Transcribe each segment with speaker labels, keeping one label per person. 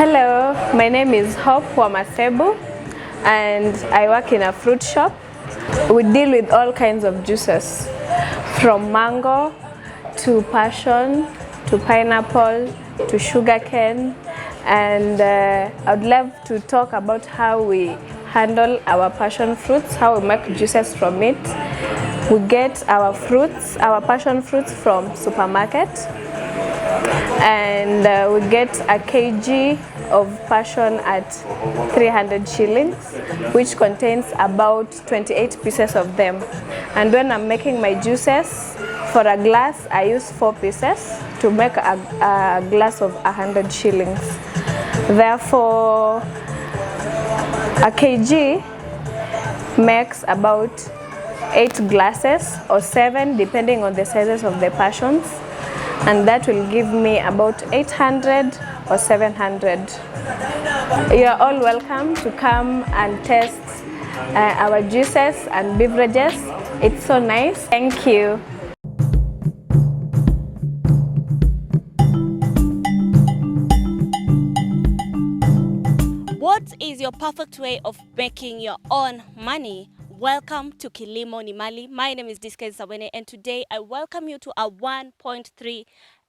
Speaker 1: Hello, my name is Hope Wamasebu and I work in a fruit shop. We deal with all kinds of juices, from mango to passion to pineapple to sugarcane, and I'd love to talk about how we handle our passion fruits, how we make juices from it. We get our passion fruits from supermarket, and we get a kg of passion at 300 shillings, which contains about 28 pieces of them. And when I'm making my juices, for a glass I use 4 pieces to make a glass of 100 shillings. Therefore, a kg makes about 8 glasses or 7, depending on the sizes of the passions, and that will give me about 800 or 700. You are all welcome to come and test our juices and beverages. It's so nice. Thank you.
Speaker 2: What is your perfect way of making your own money? Welcome to Kilimo ni Mali. My name is Diskay Sawene, and today I welcome you to a 1.3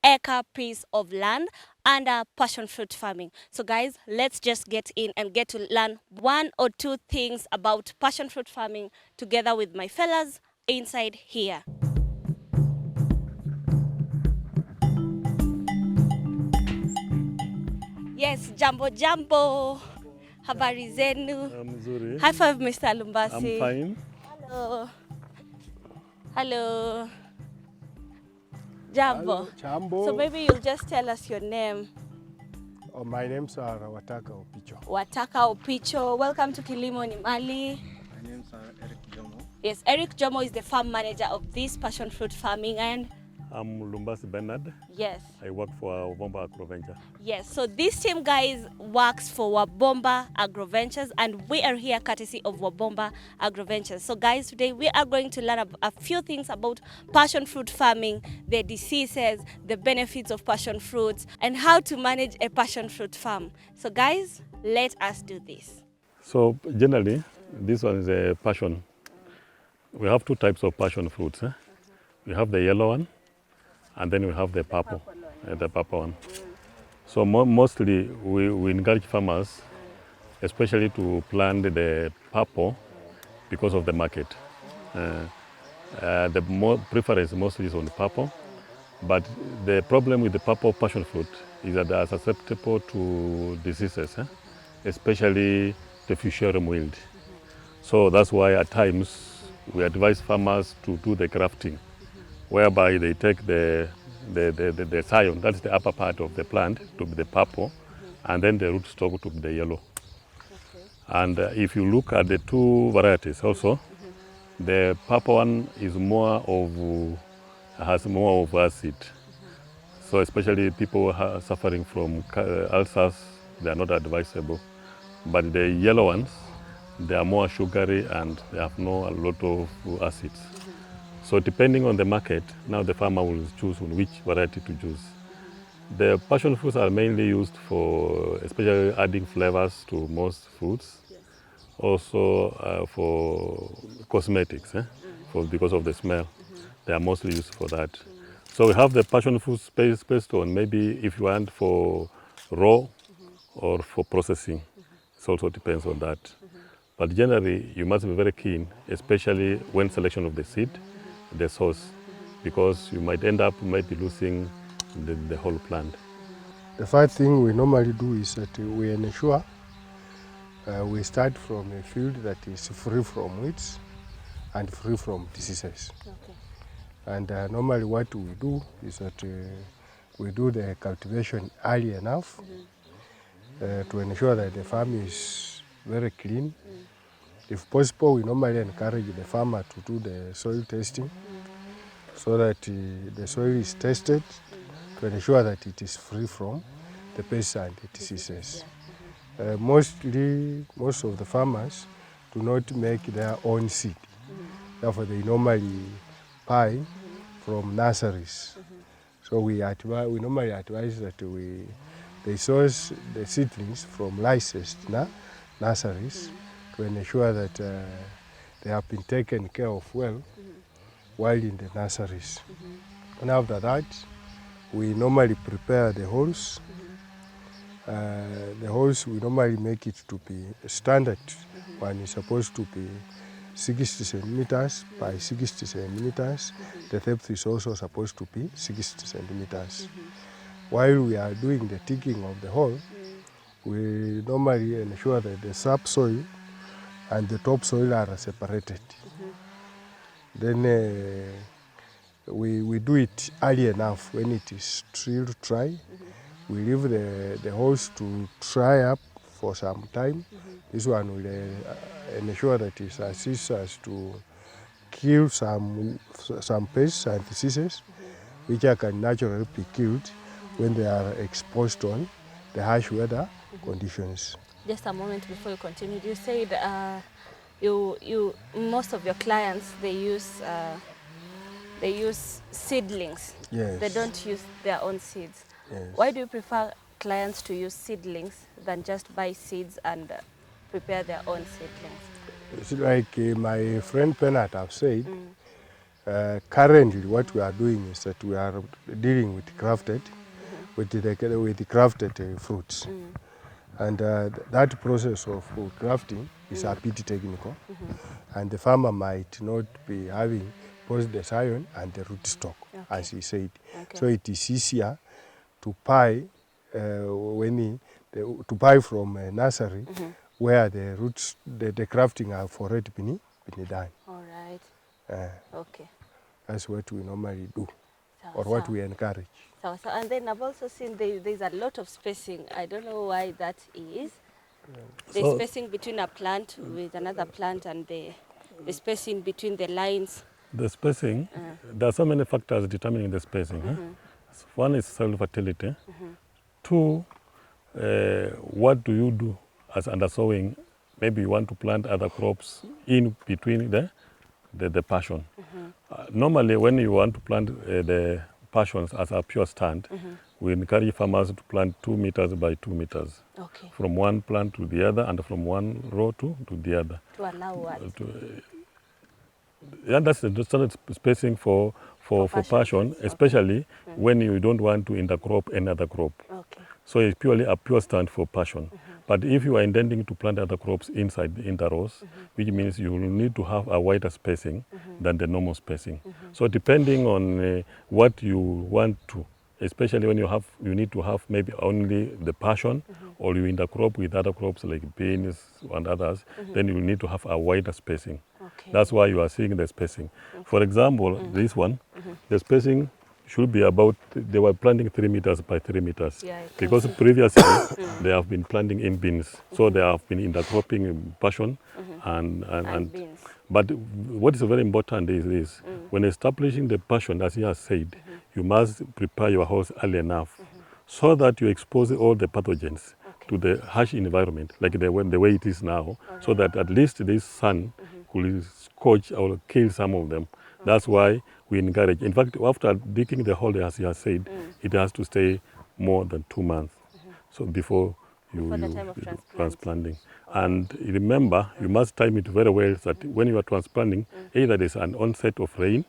Speaker 2: acre piece of land under passion fruit farming. So guys, let's just get in and get to learn 1 or 2 things about passion fruit farming together with my fellas inside here. Yes, jambo. Habari zenu.
Speaker 3: Mzuri.
Speaker 2: High five, Mr. Lumbasi.
Speaker 3: I'm fine.
Speaker 2: Hello. Jambo.
Speaker 4: Jambo.
Speaker 2: So maybe you'll just tell us your name.
Speaker 4: Oh, my name's Wataka Opicho.
Speaker 2: Wataka Opicho. Welcome to Kilimo ni Mali.
Speaker 5: My name's Eric Jomo.
Speaker 2: Yes, Eric Jomo is the farm manager of this passion fruit farming, and
Speaker 3: I'm Lumbasi Bernard.
Speaker 2: yes.
Speaker 3: I work for Wabomba Agroventures.
Speaker 2: Yes, so this team, guys, works for Wabomba Agroventures, and we are here courtesy of Wabomba Agroventures. So guys, today we are going to learn a few things about passion fruit farming, the diseases, the benefits of passion fruits, and how to manage a passion fruit farm. So guys, let us do this.
Speaker 3: So generally, this one is a passion. We have 2 types of passion fruits. We have the yellow one, and then we have the purple one. So mostly we encourage farmers, especially to plant the purple because of the market. The more preference mostly is on the purple, but the problem with the purple passion fruit is that they are susceptible to diseases, especially the fusarium wilt. So that's why at times we advise farmers to do the grafting, whereby they take the scion, that's the upper part of the plant, to be the purple, and then the rootstock to be the yellow. Okay. And if you look at the 2 varieties also, the purple one is has more of acid. So especially people suffering from ulcers, they are not advisable. But the yellow ones, they are more sugary and they have a lot of acids. So depending on the market, now the farmer will choose on which variety to choose. The passion fruits are mainly used for, especially adding flavors to most foods. Yes. Also for cosmetics, because of the smell. They are mostly used for that. So we have the passion fruits based on maybe if you want for raw or for processing. It also depends on that. But generally, you must be very keen, especially when selection of the seed, the source, because you might end up losing the whole plant.
Speaker 4: The first thing we normally do is that we ensure we start from a field that is free from weeds and free from diseases. Okay. And normally what we do is that we do the cultivation early enough to ensure that the farm is very clean. If possible, we normally encourage the farmer to do the soil testing so that the soil is tested to ensure that it is free from the pests and the diseases. Most of the farmers do not make their own seed. Therefore, they normally buy from nurseries. So we normally advise that we they source the seedlings from licensed nurseries to ensure that they have been taken care of well while in the nurseries. And after that, we normally prepare the holes. The holes, we normally make it to be standard. One is supposed to be 60 centimeters by 60 centimeters. The depth is also supposed to be 60 centimeters. While we are doing the digging of the hole, we normally ensure that the subsoil and the topsoil are separated. Then we do it early enough when it is still dry. We leave the holes to dry up for some time. This one will ensure that it assists us to kill some pests and diseases which can naturally be killed when they are exposed on the harsh weather conditions.
Speaker 2: Just a moment before you continue, you said most of your clients they use seedlings.
Speaker 4: Yes.
Speaker 2: They don't use their own seeds.
Speaker 4: Yes.
Speaker 2: Why do you prefer clients to use seedlings than just buy seeds and prepare their own seedlings?
Speaker 4: It's like my friend Penat have said, currently what we are doing is that we are dealing with grafted, with the grafted fruits. And that process of grafting is a bit technical, and the farmer might not be having both the scion and the rootstock, as he said. So it is easier to buy to buy from a nursery where the roots, the grafting have already been done.
Speaker 2: All right. Okay.
Speaker 4: That's what we normally do, or what we encourage.
Speaker 2: So, and then I've also seen there's a lot of spacing. I don't know why that is. The spacing between a plant with another plant and the spacing between the lines.
Speaker 3: The spacing, there are so many factors determining the spacing. One is soil fertility. Two, what do you do as undersowing? Maybe you want to plant other crops in between the passion. Normally, when you want to plant the passions as a pure stand, we encourage farmers to plant 2 meters by 2 meters.
Speaker 2: Okay.
Speaker 3: From one plant to the other and from one row to the other.
Speaker 2: To allow what?
Speaker 3: Yeah, that's the standard spacing for passion, especially when you don't want to intercrop another crop.
Speaker 2: Okay.
Speaker 3: So it's purely a pure stand for passion. But if you are intending to plant other crops inside the interrows, which means you will need to have a wider spacing than the normal spacing. So depending on what you want to, especially when you need to have maybe only the passion, or you intercrop with other crops like beans and others, then you will need to have a wider spacing.
Speaker 2: Okay.
Speaker 3: That's why you are seeing the spacing. For example, this one, the spacing should be about, they were planting 3 meters by 3 meters.
Speaker 2: Yeah,
Speaker 3: because previously they have been planting in beans. So they have been intercropping passion and
Speaker 2: beans.
Speaker 3: But what is very important is this, when establishing the passion, as he has said, you must prepare your house early enough so that you expose all the pathogens to the harsh environment, like the way it is now, so that at least this sun could scorch or kill some of them. That's why we encourage. In fact, after digging the hole, as he has said, it has to stay more than 2 months. So before you
Speaker 2: the time of
Speaker 3: transplanting. And remember, you must time it very well so that when you are transplanting, either there's an onset of rain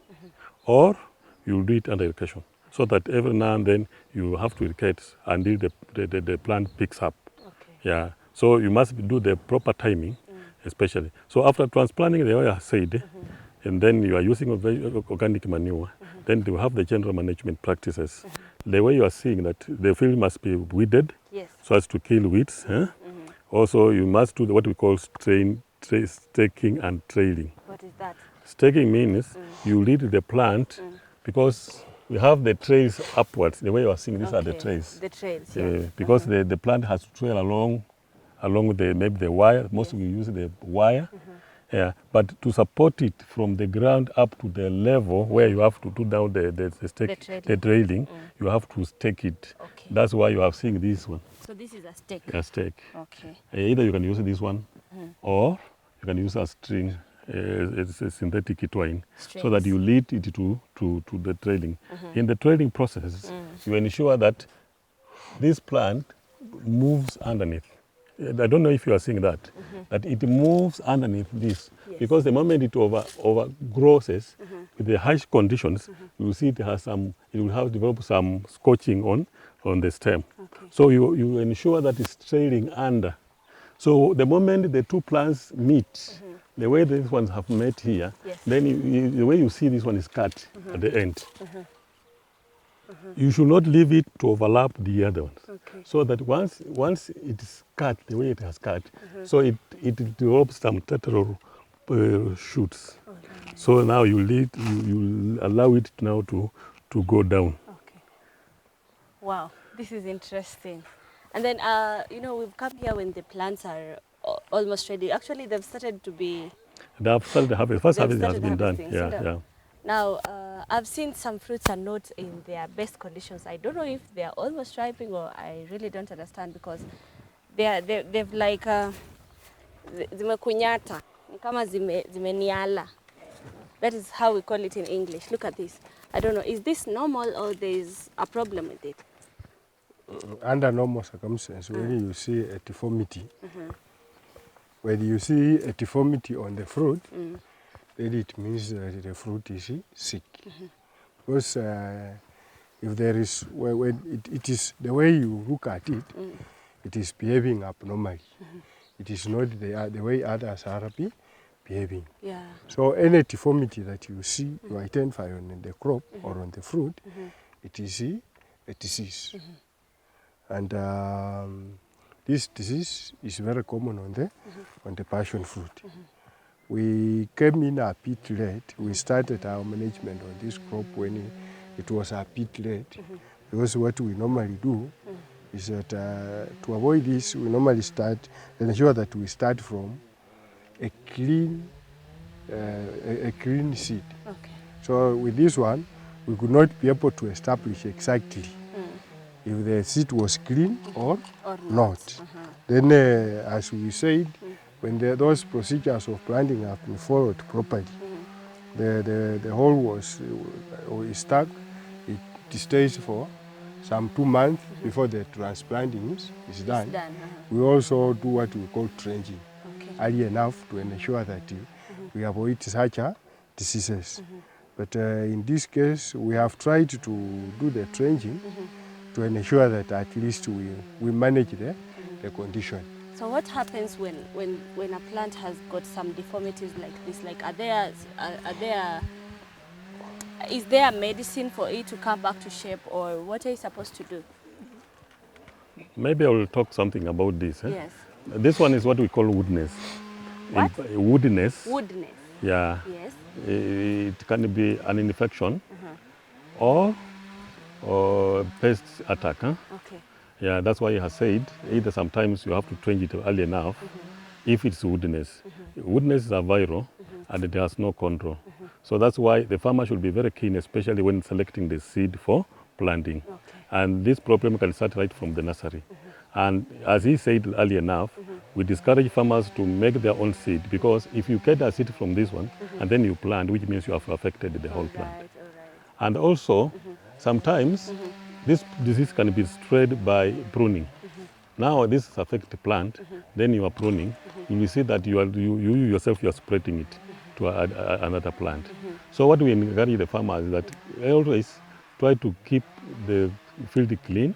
Speaker 3: or you'll do it under irrigation. So that every now and then you have to irrigate until the plant picks up.
Speaker 2: Okay.
Speaker 3: Yeah. So you must do the proper timing, especially. So after transplanting, the way I said, and then you are using organic manure, then you have the general management practices. The way you are seeing that the field must be weeded, so as to kill weeds. Also, you must do what we call staking and trailing.
Speaker 2: What is that?
Speaker 3: Staking means you lead the plant because we have the trails upwards. The way you are seeing, these are the trails.
Speaker 2: The trails,
Speaker 3: because the plant has to trail along maybe the wire. Mostly we use the wire. Yeah, but to support it from the ground up to the level where you have to do down the trailing, you have to stake it.
Speaker 2: Okay.
Speaker 3: That's why you are seeing this one.
Speaker 2: So this is a stake?
Speaker 3: A stake.
Speaker 2: Okay.
Speaker 3: Either you can use this one or you can use a string, it's a synthetic twine, so that you lead it to the trailing. In the trailing process, you ensure that this plant moves underneath. I don't know if you are seeing that, that it moves underneath this.
Speaker 2: Yes.
Speaker 3: Because the moment it overgrows with the harsh conditions, you will see it has some, it will have developed some scorching on the stem.
Speaker 2: Okay.
Speaker 3: So you ensure that it's trailing under. So the moment the two plants meet, the way these ones have met here,
Speaker 2: Yes.
Speaker 3: then the way you see this one is cut at the end. You should not leave it to overlap the other ones.
Speaker 2: Okay.
Speaker 3: So that once it is cut the way it has cut, so it develops some lateral shoots. So now you allow it now to go down.
Speaker 2: Okay. Wow, this is interesting. And then, you know, we've come here when the plants are almost ready. Actually, they've started to be...
Speaker 3: They have started to harvest. First
Speaker 2: They've
Speaker 3: harvest has
Speaker 2: started
Speaker 3: been done.
Speaker 2: harvesting,
Speaker 3: Yeah,
Speaker 2: so
Speaker 3: yeah.
Speaker 2: Now, I've seen some fruits are not in their best conditions. I don't know if they are almost ripening, or I really don't understand, because they've like zimekunyata, ni kama zimeniala. That is how we call it in English. Look at this. I don't know, is this normal or there's a problem with it?
Speaker 4: Under normal circumstances, when you see a deformity, when you see a deformity on the fruit, then it means that the fruit is sick. Because if there is, when it is the way you look at it, it is behaving abnormally. It is not the way others are behaving.
Speaker 2: Yeah.
Speaker 4: So any deformity that you see, you identify on the crop or on the fruit, it is a disease. And this disease is very common on the passion fruit. We came in a bit late. We started our management on this crop when it was a bit late. Because what we normally do is that to avoid this, we normally ensure that we start from a clean seed.
Speaker 2: Okay.
Speaker 4: So with this one, we could not be able to establish exactly if the seed was clean or not. Then, as we said, when those procedures of planting have been followed properly, the hole was stuck. It stays for some 2 months before the transplanting is done. We also do what we call trenching early enough to ensure that we avoid such diseases. But in this case, we have tried to do the trenching to ensure that at least we manage the condition.
Speaker 2: So what happens when a plant has got some deformities like this? Like, is there a medicine for it to come back to shape, or what are you supposed to do?
Speaker 3: Maybe I will talk something about this.
Speaker 2: Yes.
Speaker 3: This one is what we call woodiness.
Speaker 2: What?
Speaker 3: Woodiness.
Speaker 2: Woodiness.
Speaker 3: Yeah.
Speaker 2: Yes.
Speaker 3: It can be an infection or pest attack.
Speaker 2: Okay.
Speaker 3: Yeah, that's why he has said either sometimes you have to change it early enough if it's woodiness. Woodiness is a viral and it has no control. So that's why the farmer should be very keen, especially when selecting the seed for planting.
Speaker 2: Okay.
Speaker 3: And this problem can start right from the nursery. And as he said early enough, we discourage farmers to make their own seed, because if you get a seed from this one and then you plant, which means you have affected the whole plant.
Speaker 2: All right.
Speaker 3: And also, sometimes this disease can be spread by pruning. Now this affects the plant, then you are pruning, you will see that you yourself you are spreading it to another plant. So what we encourage the farmers is that always try to keep the field clean,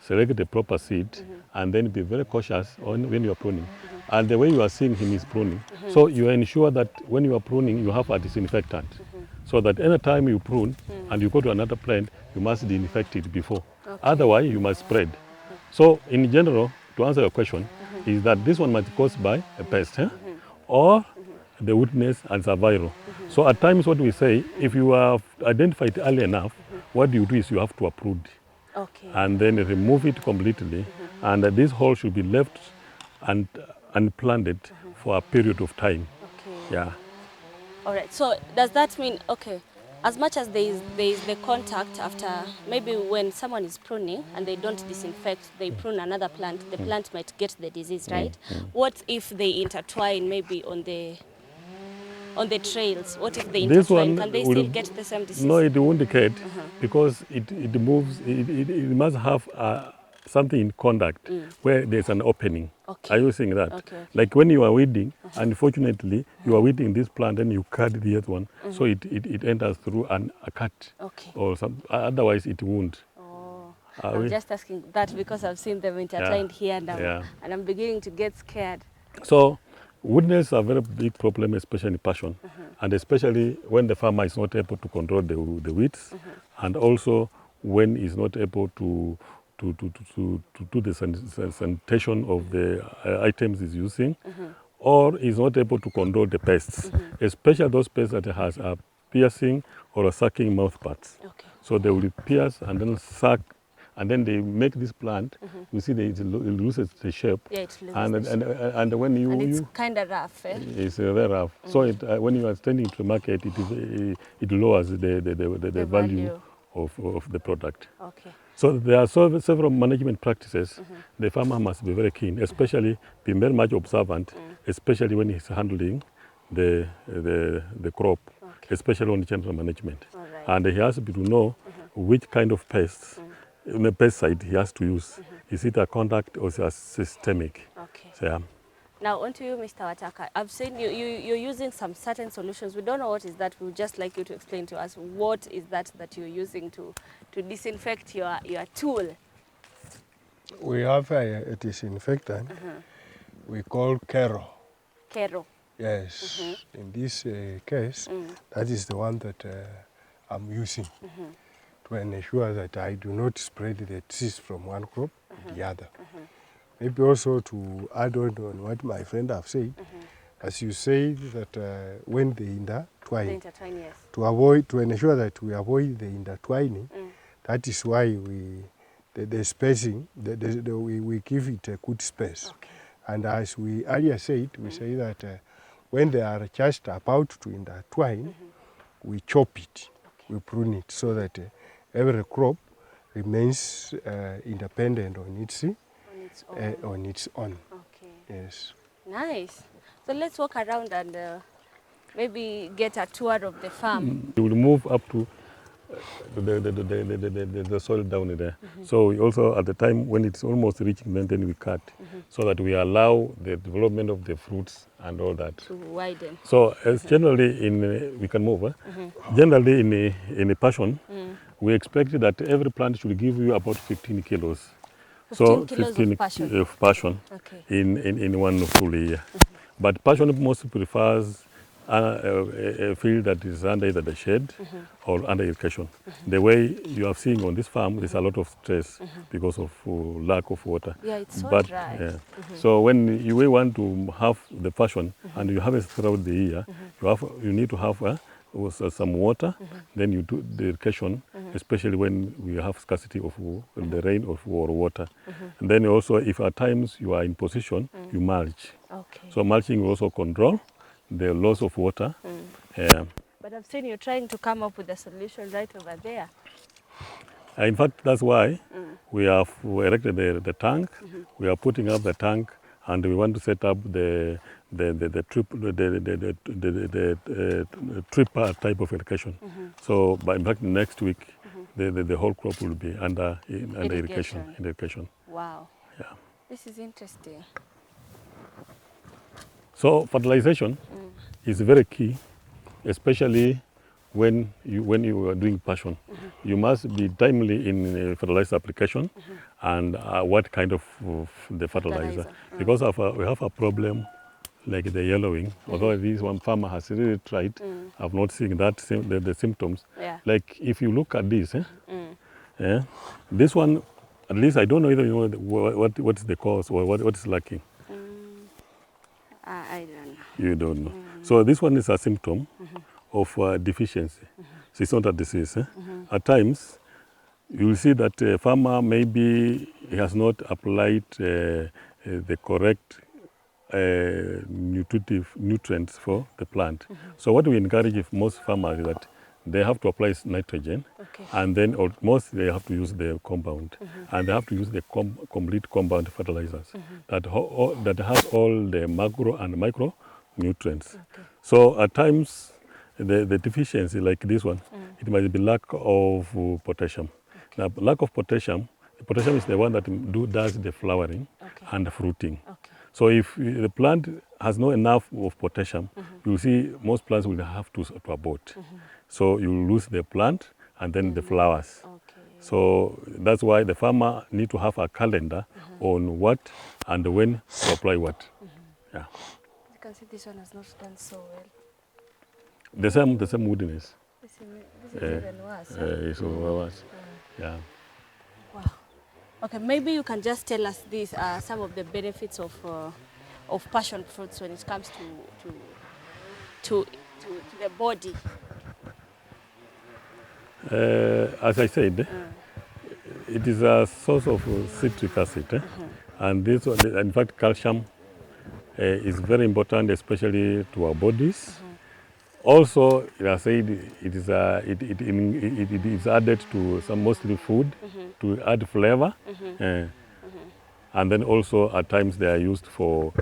Speaker 3: select the proper seed, and then be very cautious when you are pruning. And the way you are seeing him is pruning. So you ensure that when you are pruning, you have a disinfectant. So that any time you prune and you go to another plant, you must disinfect it before. Otherwise, you must spread. So in general, to answer your question, is that this one might be caused by a pest or the woodiness and it's a viral. So at times what we say, if you have identified early enough, what you do is you have to uproot
Speaker 2: Okay.
Speaker 3: and then remove it completely. And this hole should be left and unplanted for a period of time.
Speaker 2: Okay.
Speaker 3: Yeah.
Speaker 2: All right. So does that mean, okay, as much as there is the contact after, maybe when someone is pruning and they don't disinfect, they prune another plant, the plant might get the disease, right? What if they intertwine maybe on the trails? What if they
Speaker 3: This
Speaker 2: intertwine?
Speaker 3: one
Speaker 2: Can they
Speaker 3: will-
Speaker 2: still get the same disease?
Speaker 3: No, it won't get because it moves. It must have something in contact where there's an opening.
Speaker 2: Okay.
Speaker 3: Are you seeing that?
Speaker 2: Okay, okay.
Speaker 3: Like when you are weeding, unfortunately, you are weeding this plant and you cut the other one, so it enters through a cut.
Speaker 2: Okay.
Speaker 3: Or some, otherwise it won't.
Speaker 2: Oh,
Speaker 3: Are
Speaker 2: I'm
Speaker 3: we?
Speaker 2: just asking that because I've seen them intertwined here
Speaker 3: Yeah.
Speaker 2: and I'm beginning to get scared.
Speaker 3: So woodiness is a very big problem, especially in passion, and especially when the farmer is not able to control the weeds, and also when he's not able to do the sanitation of the items he's using, or is not able to control the pests, especially those pests that has a piercing or a sucking mouth parts.
Speaker 2: Okay.
Speaker 3: So they will pierce and then suck, and then they make this plant. You see, it loses the shape.
Speaker 2: Yeah, it loses
Speaker 3: and,
Speaker 2: the shape.
Speaker 3: and when you
Speaker 2: And it's kind of rough, eh?
Speaker 3: it's very rough. So it, when you are standing to the market, it lowers the value of the product.
Speaker 2: Okay.
Speaker 3: So there are several management practices. The farmer must be very keen, especially be very much observant, especially when he's handling the crop, especially on general management.
Speaker 2: All right.
Speaker 3: And he has to know which kind of pests, the pesticide he has to use. Is it a contact or is it a systemic?
Speaker 2: Okay.
Speaker 3: So, yeah.
Speaker 2: Now, on to you, Mr. Wataka. I've seen you're using some certain solutions. We don't know what is that. We would just like you to explain to us what is that you're using to disinfect your tool.
Speaker 4: We have a disinfectant we call Kero.
Speaker 2: Kero.
Speaker 4: Yes. In this case, that is the one that I'm using to ensure that I do not spread the disease from one crop to the other. Maybe also to add on what my friend have said, as you say that when they intertwine,
Speaker 2: Yes.
Speaker 4: to ensure that we avoid the intertwining, that is why the spacing, we give it a good space.
Speaker 2: Okay.
Speaker 4: And as we earlier said, we say that when they are just about to intertwine, we chop it, we prune it, so that every crop remains independent on its own.
Speaker 2: Okay.
Speaker 4: Yes.
Speaker 2: Nice. So let's walk around and maybe get a tour of the farm.
Speaker 3: You will move up to the soil down there. So we also, at the time when it's almost reaching, then we cut, so that we allow the development of the fruits and all that.
Speaker 2: To widen.
Speaker 3: So as generally we can move. Generally in a passion, we expect that every plant should give you about 15 kilos.
Speaker 2: 15 kilos of passion.
Speaker 3: Of passion
Speaker 2: Okay.
Speaker 3: in one full year. But passion mostly prefers a field that is under either the shade or under irrigation. The way you are seeing on this farm, there's a lot of stress because of lack of water.
Speaker 2: Yeah, it's so
Speaker 3: But,
Speaker 2: dry.
Speaker 3: yeah. So when you want to have the passion and you harvest throughout the year, you need to have some water, then you do the irrigation, especially when we have scarcity of the rain or water. And then also, if at times you are in position, you mulch.
Speaker 2: Okay.
Speaker 3: So mulching will also control the loss of water.
Speaker 2: But I've seen you trying to come up with a solution right over there.
Speaker 3: In fact, that's why we have erected the tank. We are putting up the tank, and we want to set up the tripper type of irrigation. So, in fact, next week, the whole crop will be under irrigation.
Speaker 2: Wow.
Speaker 3: Yeah.
Speaker 2: This is interesting.
Speaker 3: So fertilization is very key, especially when you are doing passion. You must be timely in fertilizer application and what kind of the fertilizer. Because we have a problem like the yellowing. Although this one farmer has really tried, I've not seen that the symptoms.
Speaker 2: Yeah.
Speaker 3: Like if you look at this, this one, at least I don't know either what is the cause or what is lacking.
Speaker 2: I don't know.
Speaker 3: You don't know. So this one is a symptom of deficiency. So it's not a disease. At times, you will see that a farmer maybe he has not applied the correct nutrients for the plant. So what we encourage most farmers is that they have to apply nitrogen, and then most they have to use the compound, and they have to use the complete compound fertilizers that has all the macro and micro nutrients. So at times the deficiency like this one, it might be lack of potassium. Now lack of potassium The potassium is the one that does the flowering and the fruiting. So if the plant has not enough of potassium, you'll see most plants will have to abort. So you lose the plant and then the flowers. So that's why the farmer need to have a calendar on what and when to apply what. Yeah.
Speaker 2: You can see this one has not done so well.
Speaker 3: The same woodiness.
Speaker 2: This is even worse.
Speaker 3: It's worse. Yeah.
Speaker 2: Wow. Okay, maybe you can just tell us these some of the benefits of passion fruits when it comes to the body.
Speaker 3: As I said, it is a source of citric acid, and this one, in fact, calcium is very important, especially to our bodies. Also, as I said, it is added to some mostly food to add flavor, and then also at times they are used for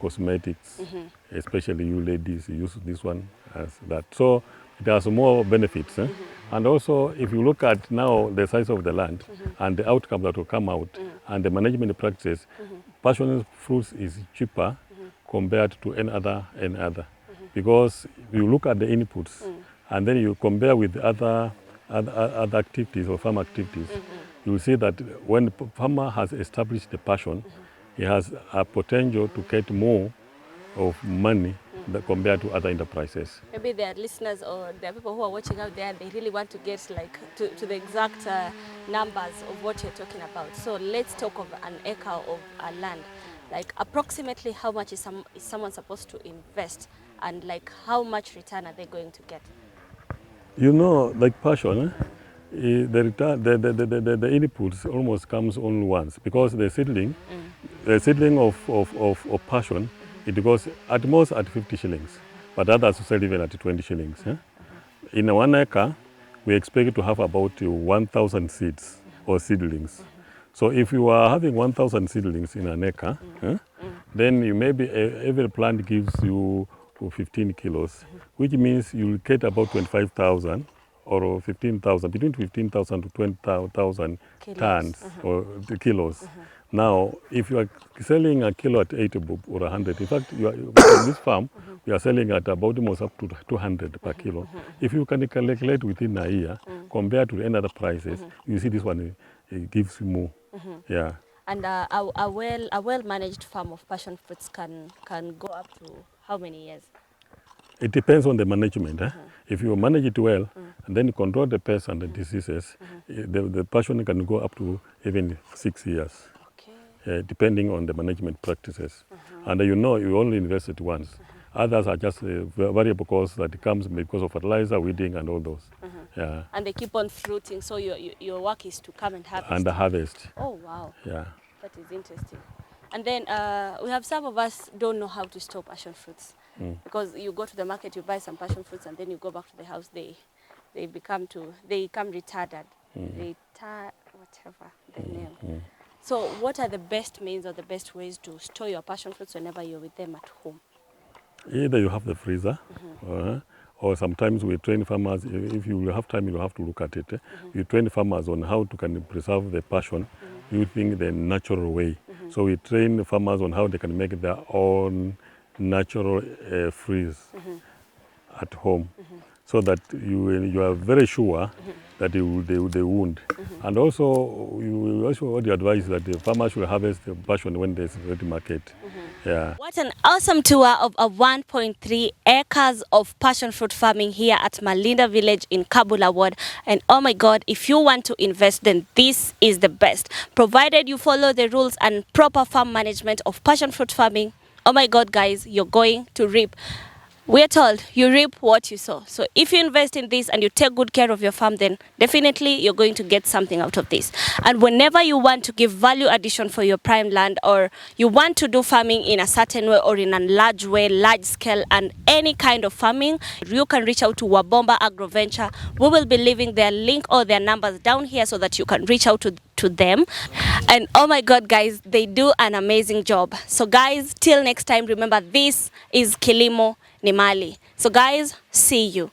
Speaker 3: cosmetics, especially you ladies use this one as that. So it has more benefits. And also, if you look at now the size of the land and the outcome that will come out and the management practices, passion fruits is cheaper compared to any other. Because you look at the inputs and then you compare with other activities or farm activities, you will see that when the farmer has established the passion, he has a potential to get more of money compared to other enterprises.
Speaker 2: Maybe there are listeners or there are people who are watching out there, they really want to get like to the exact numbers of what you're talking about. So let's talk of an acre of land. Like approximately how much is someone supposed to invest, and like how much return are they going to get?
Speaker 3: You know, like passion, the return, the inputs almost comes only once, because the seedling of passion, it goes at most at 50 shillings, but others sell even at 20 shillings. In 1 acre, we expect to have about 1,000 seeds or seedlings. So if you are having 1,000 seedlings in an acre, then you maybe every plant gives you 15 kilos, which means you will get about 25,000 or 15,000, between 15,000 to 20,000 tons or kilos. Now, if you are selling a kilo at 80 bob or 100, in fact, in this farm, we are selling at about almost up to 200 per kilo. If you can calculate within a year, compared to any other prices, you see this one it gives you more. Yeah.
Speaker 2: And a well-managed farm of passion fruits can go up to how many years?
Speaker 3: It depends on the management. If you manage it well, and then you control the pests and the diseases, the passion can go up to even 6 years, depending on the management practices. And you know, you only invest it once. Others are just variable costs that comes because of fertilizer, weeding, and all those. Yeah.
Speaker 2: And they keep on fruiting, so your work is to come and harvest.
Speaker 3: And the harvest.
Speaker 2: Oh, wow.
Speaker 3: Yeah.
Speaker 2: That is interesting. And then we have some of us don't know how to store passion fruits. Because you go to the market, you buy some passion fruits, and then you go back to the house, they become retarded. Whatever the name. So what are the best means or the best ways to store your passion fruits whenever you're with them at home?
Speaker 3: Either you have the freezer, or sometimes we train farmers, if you have time, you have to look at it. You train farmers on how to can preserve the passion using the natural way. So we train farmers on how they can make their own natural freeze at home, so that you are very sure that they won't. And also, you also advise that the farmers should harvest the passion when there's ready market. Yeah.
Speaker 2: What an awesome tour of a 1.3 acres of passion fruit farming here at Malinda Village in Kabula Ward. And oh my God, if you want to invest, then this is the best. Provided you follow the rules and proper farm management of passion fruit farming, oh my God, guys, you're going to reap. We're told you reap what you sow. So if you invest in this and you take good care of your farm, then definitely you're going to get something out of this. And whenever you want to give value addition for your prime land, or you want to do farming in a certain way or in a large way, large scale, and any kind of farming, you can reach out to Wabomba Agroventure. We will be leaving their link or their numbers down here so that you can reach out to them. And oh my God, guys, they do an amazing job. So guys, till next time, remember, this is Kilimo ni Mali. So guys, see you.